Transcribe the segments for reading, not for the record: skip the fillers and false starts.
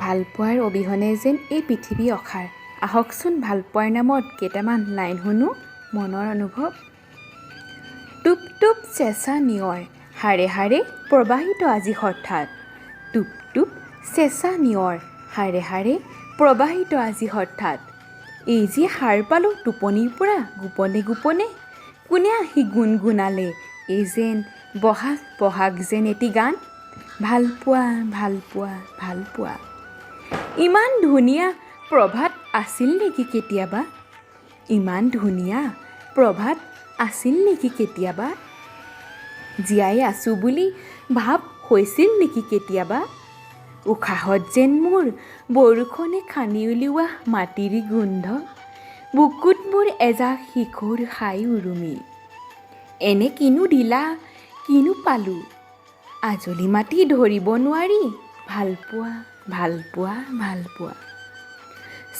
ভালপোৱাৰ অবিহনে যেন এই পৃথিৱী অসাৰ। আহকচোন ভালপোৱাৰ নামত কেইটামান লাইন শুনো মনৰ অনুভৱ। টুপ টুপ চেঁচা নিয়ৰ হাৰে হাৰে প্ৰবাহিত আজি হঠাৎ। টুপ টুপ চেঁচা নিয়ৰ হাৰে হাৰে প্ৰবাহিত আজি হঠাৎ। এই যি সাৰ পালোঁ টোপনিৰ পৰা গোপনে গোপনে, কোনে আহি গুণগুণালে এই যেন বহাগ বহাগ যেন এটি গান। ভালপোৱা ভালপোৱা ভালপোৱা। ইমান ধুনীয়া প্ৰভাত আছিল নেকি কেতিয়াবা? ইমান ধুনীয়া প্ৰভাত আছিল নেকি কেতিয়াবা? জীয়াই আছোঁ বুলি ভাৱ হৈছিল নেকি কেতিয়াবা? উশাহত যেন মোৰ বৰষুণে খান্দি উলিওৱা মাটিৰ গোন্ধ, বুকুত মোৰ এজাক শিশুৰ হাই উৰুমি। এনে কিনো দিলা কিনো পালোঁ, আজলি মাটি ধৰিব নোৱাৰি। ভালপোৱা ভালপোৱা ভালপোৱা।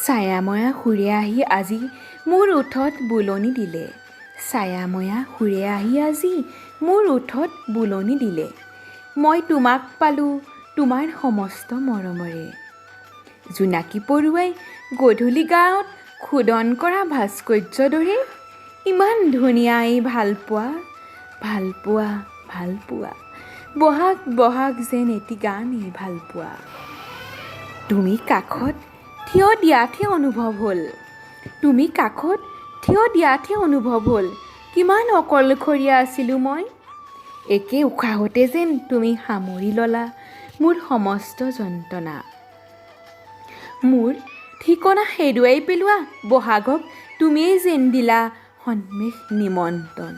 ছায়াময়া সুৰে আহি আজি মোৰ ওঠত বুলনি দিলে। ছায়াময়া সুৰে আহি আজি মোৰ ওঠত বুলনি দিলে। মই তোমাক পালোঁ তোমাৰ সমস্ত মৰমৰে। জোনাকী পৰুৱাই গধূলি গাঁৱত খোদন কৰা ভাস্কৰ্যৰ দৰে, ইমান ধুনীয়া এই ভালপোৱা ভালপোৱা ভালপোৱা। বহাগ বহাগ যেন এটি গান এই ভালপোৱা। তুমি কাষত থিয় দিয়াতহে অনুভৱ হ'ল। তুমি কাষত থিয় দিয়াতহে অনুভৱ হ'ল কিমান অকলশৰীয়া আছিলোঁ মই। একে উশাহতে যেন তুমি সামৰি ল'লা মোৰ সমস্ত যন্ত্ৰণা। মোৰ ঠিকনা হেৰুৱাই পেলোৱা বহাগক তুমিয়েই যেন দিলা সন্মেষ নিমন্ত্ৰণ,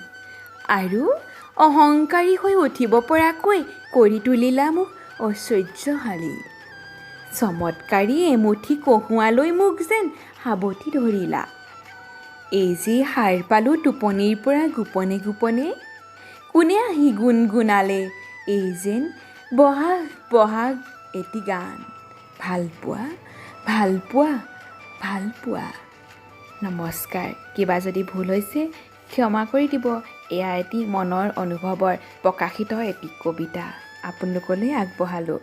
আৰু অহংকাৰী হৈ উঠিব পৰাকৈ কৰি তুলিলা মোক ঐশ্বৰ্যশালী। চমৎকাৰী এমুঠি কহুঁৱালৈ মোক যেন সাৱটি ধৰিলা। এই যি সাৰ পালোঁ টোপনিৰ পৰা গোপনে গোপনে, কোনে আহি গুণগুণালে এই যেন বহাগ বহাগ এটি গান। ভালপোৱা ভালপোৱা ভালপোৱা। নমস্কাৰ। কিবা যদি ভুল হৈছে ক্ষমা কৰি দিব। এয়া এটি মনৰ অনুভৱৰ প্ৰকাশিত এটি কবিতা আপোনালোকলৈ আগবঢ়ালোঁ।